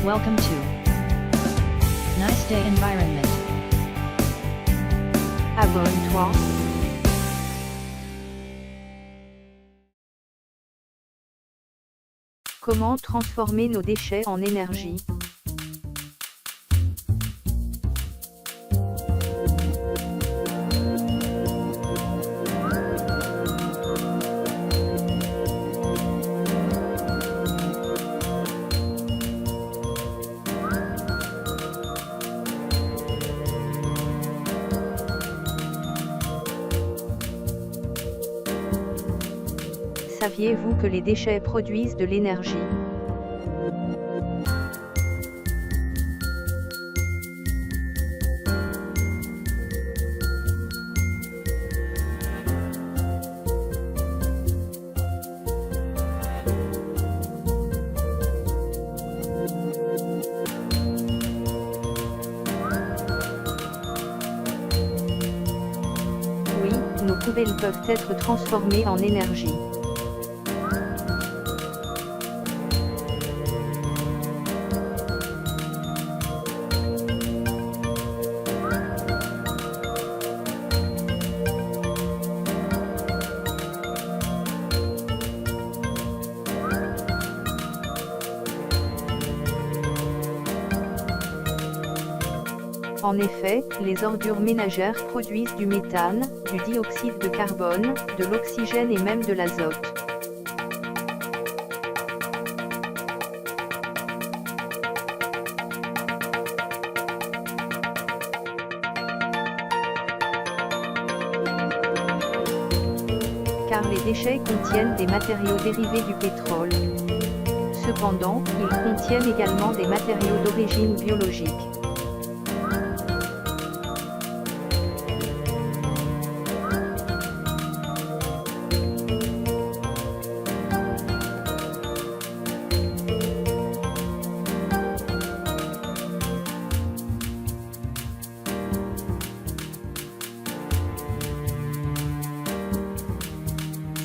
Welcome to Nice Day Environment. Abonne-toi. Comment transformer nos déchets en énergie? Saviez-vous que les déchets produisent de l'énergie? Oui, nos poubelles peuvent être transformées en énergie. En effet, les ordures ménagères produisent du méthane, du dioxyde de carbone, de l'oxygène et même de l'azote. Car les déchets contiennent des matériaux dérivés du pétrole. Cependant, ils contiennent également des matériaux d'origine biologique.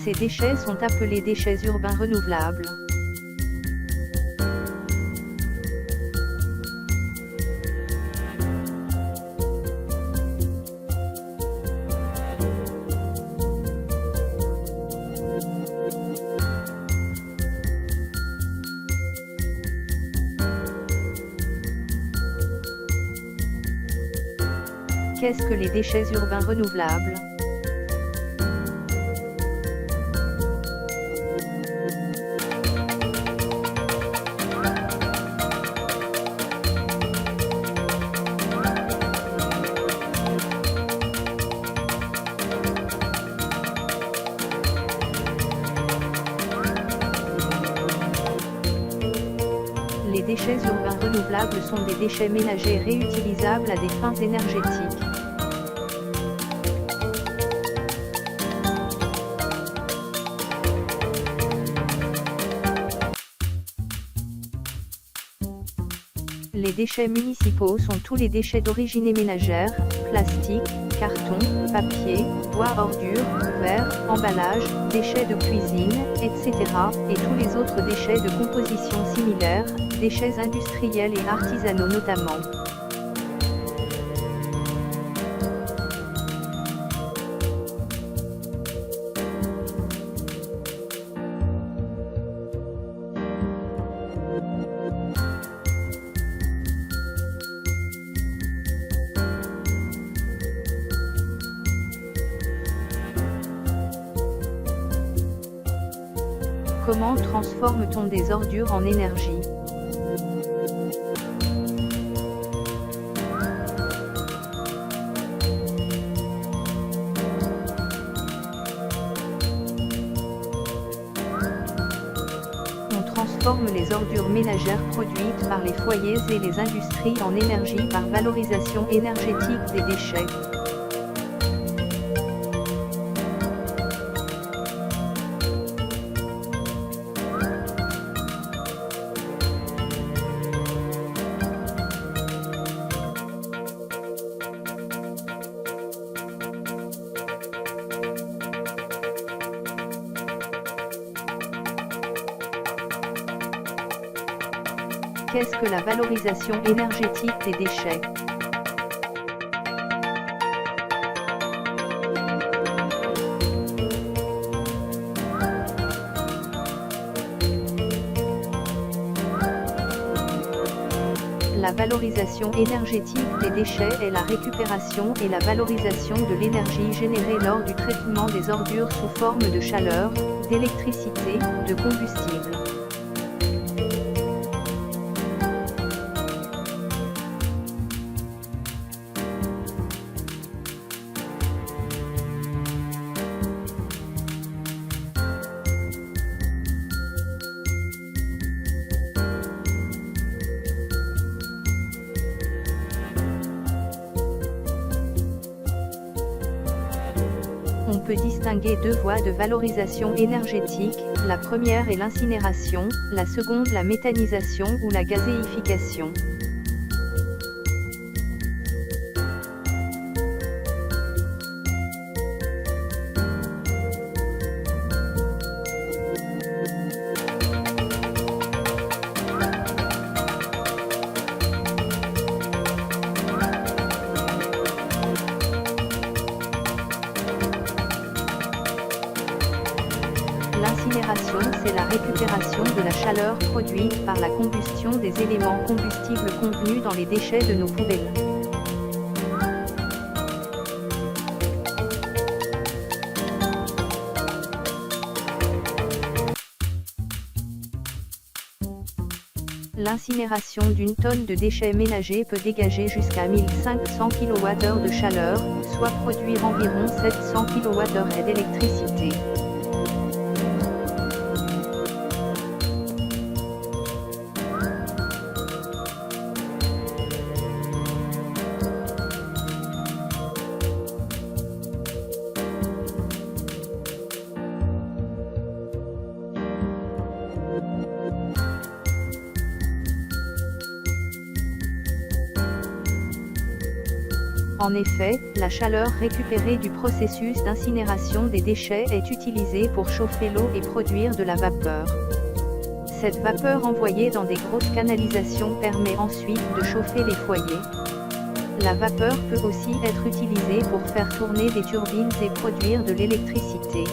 Ces déchets sont appelés déchets urbains renouvelables. Qu'est-ce que les déchets urbains renouvelables? Les déchets urbains renouvelables sont des déchets ménagers réutilisables à des fins énergétiques. Les déchets municipaux sont tous les déchets d'origine ménagère, plastique, carton, papier, bois ordures, verre, emballage, déchets de cuisine, etc., et tous les autres déchets de composition similaire, déchets industriels et artisanaux notamment. Comment transforme-t-on des ordures en énergie? On transforme les ordures ménagères produites par les foyers et les industries en énergie par valorisation énergétique des déchets. Qu'est-ce que la valorisation énergétique des déchets? La valorisation énergétique des déchets est la récupération et la valorisation de l'énergie générée lors du traitement des ordures sous forme de chaleur, d'électricité, de combustible. On peut distinguer deux voies de valorisation énergétique, la première est l'incinération, la seconde la méthanisation ou la gazéification. L'incinération, c'est la récupération de la chaleur produite par la combustion des éléments combustibles contenus dans les déchets de nos poubelles. L'incinération d'une tonne de déchets ménagers peut dégager jusqu'à 1500 kWh de chaleur, soit produire environ 700 kWh d'électricité. En effet, la chaleur récupérée du processus d'incinération des déchets est utilisée pour chauffer l'eau et produire de la vapeur. Cette vapeur envoyée dans des grosses canalisations permet ensuite de chauffer les foyers. La vapeur peut aussi être utilisée pour faire tourner des turbines et produire de l'électricité.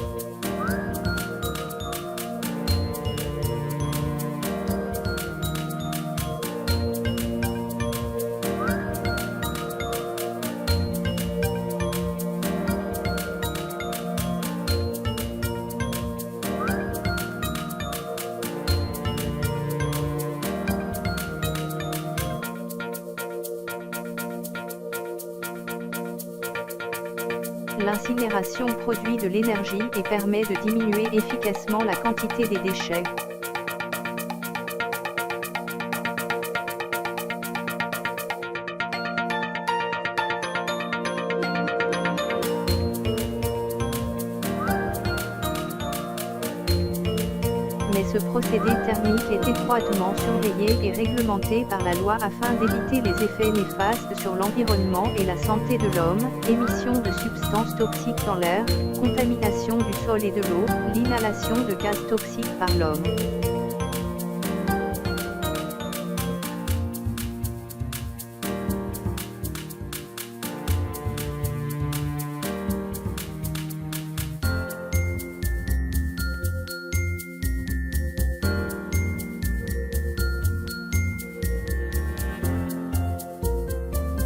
L'incinération produit de l'énergie et permet de diminuer efficacement la quantité des déchets. Mais ce procédé thermique est étroitement surveillé et réglementé par la loi afin d'éviter les effets néfastes sur l'environnement et la santé de l'homme, émission de substances toxiques dans l'air, contamination du sol et de l'eau, l'inhalation de gaz toxiques par l'homme.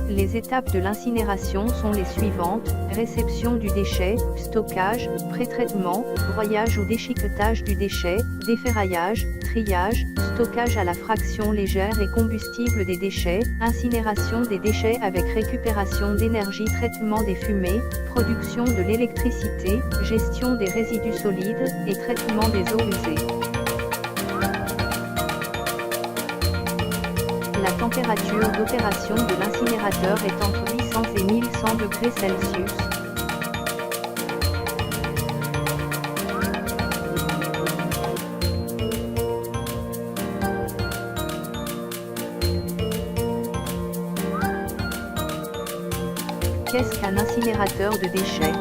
Les étapes de l'incinération sont les suivantes: réception du déchet, stockage, pré-traitement, broyage ou déchiquetage du déchet, déferraillage, triage, stockage à la fraction légère et combustible des déchets, incinération des déchets avec récupération d'énergie, traitement des fumées, production de l'électricité, gestion des résidus solides, et traitement des eaux usées. La température d'opération de l'incinérateur est entre 800 et 1100 degrés Celsius. Qu'est-ce qu'un incinérateur de déchets ?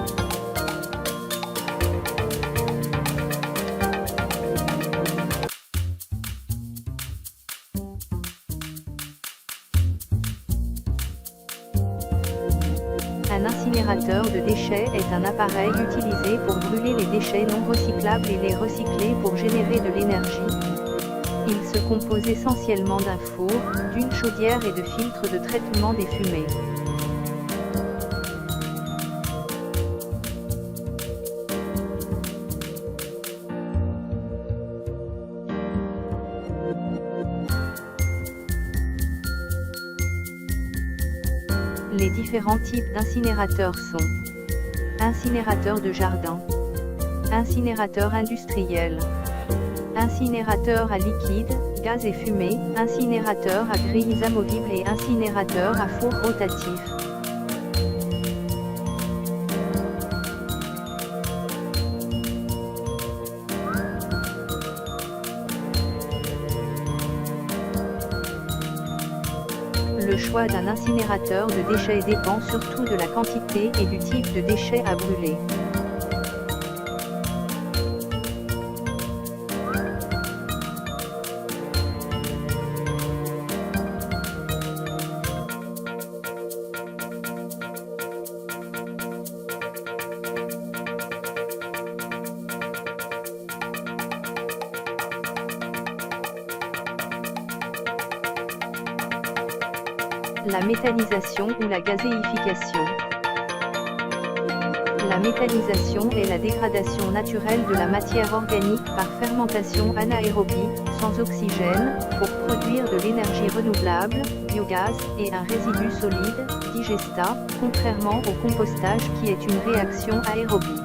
Un incinérateur de déchets est un appareil utilisé pour brûler les déchets non recyclables et les recycler pour générer de l'énergie. Il se compose essentiellement d'un four, d'une chaudière et de filtres de traitement des fumées. Les différents types d'incinérateurs sont: incinérateur de jardin, incinérateur industriel, incinérateur à liquide, gaz et fumée, incinérateur à grilles amovibles et incinérateur à four rotatif. Le choix d'un incinérateur de déchets dépend surtout de la quantité et du type de déchets à brûler. La méthanisation ou la gazéification. La méthanisation est la dégradation naturelle de la matière organique par fermentation anaérobie, sans oxygène, pour produire de l'énergie renouvelable, biogaz, et un résidu solide, digestat, contrairement au compostage qui est une réaction aérobie.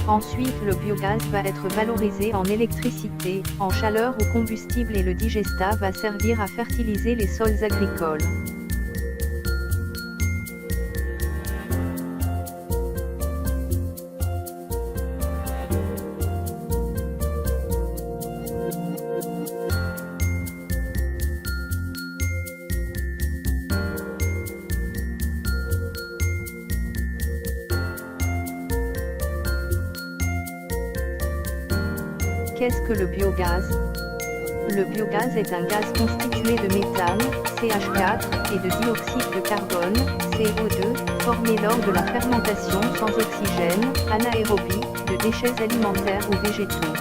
Ensuite, le biogaz va être valorisé en électricité, en chaleur ou combustible et le digestat va servir à fertiliser les sols agricoles. Qu'est-ce que le biogaz? Le biogaz est un gaz constitué de méthane, CH4, et de dioxyde de carbone, CO2, formé lors de la fermentation sans oxygène, anaérobie, de déchets alimentaires ou végétaux.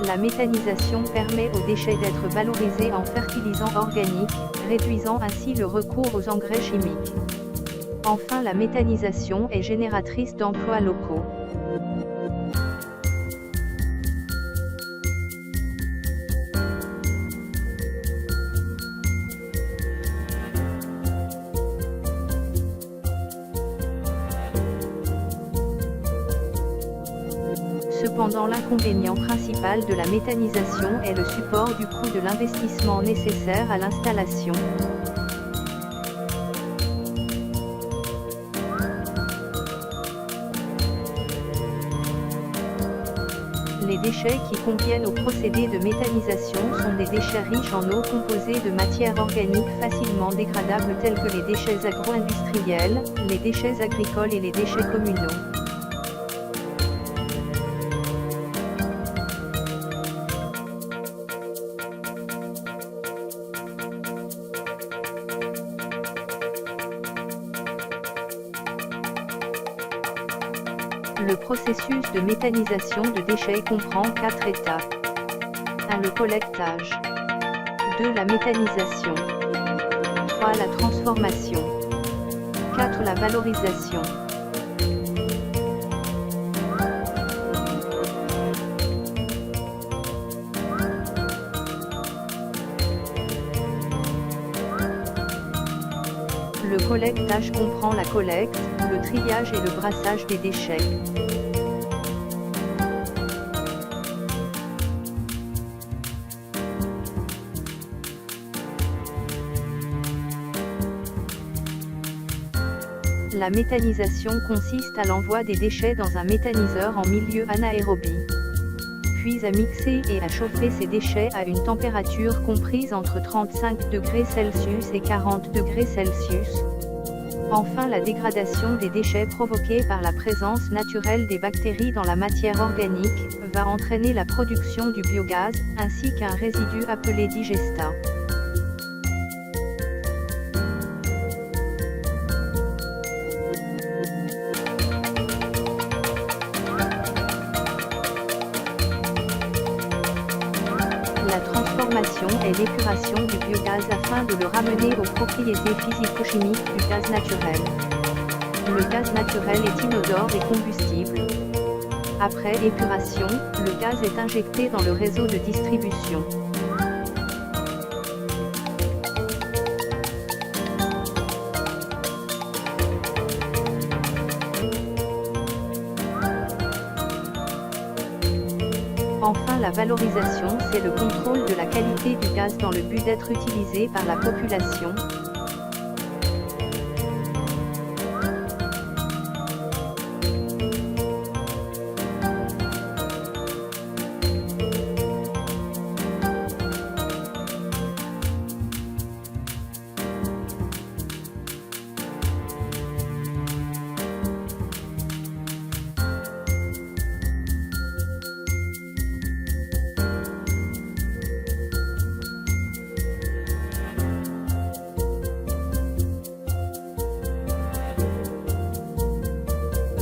La méthanisation permet aux déchets d'être valorisés en fertilisants organiques, réduisant ainsi le recours aux engrais chimiques. Enfin, la méthanisation est génératrice d'emplois locaux. Cependant, l'inconvénient principal de la méthanisation est le support du coût de l'investissement nécessaire à l'installation. Les déchets qui conviennent au procédé de méthanisation sont des déchets riches en eau composés de matières organiques facilement dégradables tels que les déchets agro-industriels, les déchets agricoles et les déchets communaux. Le processus de méthanisation de déchets comprend 4 étapes. 1. Le collectage. 2. La méthanisation. 3. La transformation. 4. La valorisation. collectage comprend la collecte, le triage et le brassage des déchets. La méthanisation consiste à l'envoi des déchets dans un méthaniseur en milieu anaérobie, puis à mixer et à chauffer ces déchets à une température comprise entre 35 degrés Celsius et 40 degrés Celsius. Enfin, la dégradation des déchets provoquée par la présence naturelle des bactéries dans la matière organique va entraîner la production du biogaz, ainsi qu'un résidu appelé digestat. La transformation est l'épuration du biogaz afin de le ramener aux propriétés physico-chimiques du gaz naturel. Le gaz naturel est inodore et combustible. Après épuration, le gaz est injecté dans le réseau de distribution. Enfin, la valorisation, c'est le contrôle de la qualité du gaz dans le but d'être utilisé par la population.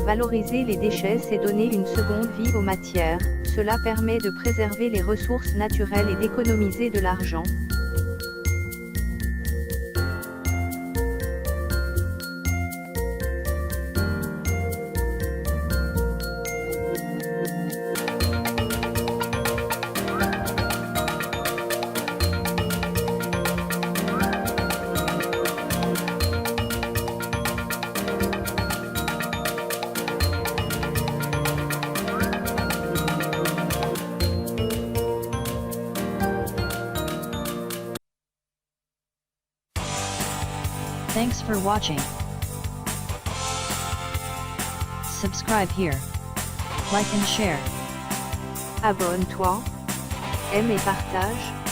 Valoriser les déchets, c'est donner une seconde vie aux matières. Cela permet de préserver les ressources naturelles et d'économiser de l'argent. Thanks for watching. Subscribe here. Like and share. Abonne-toi, aime et partage.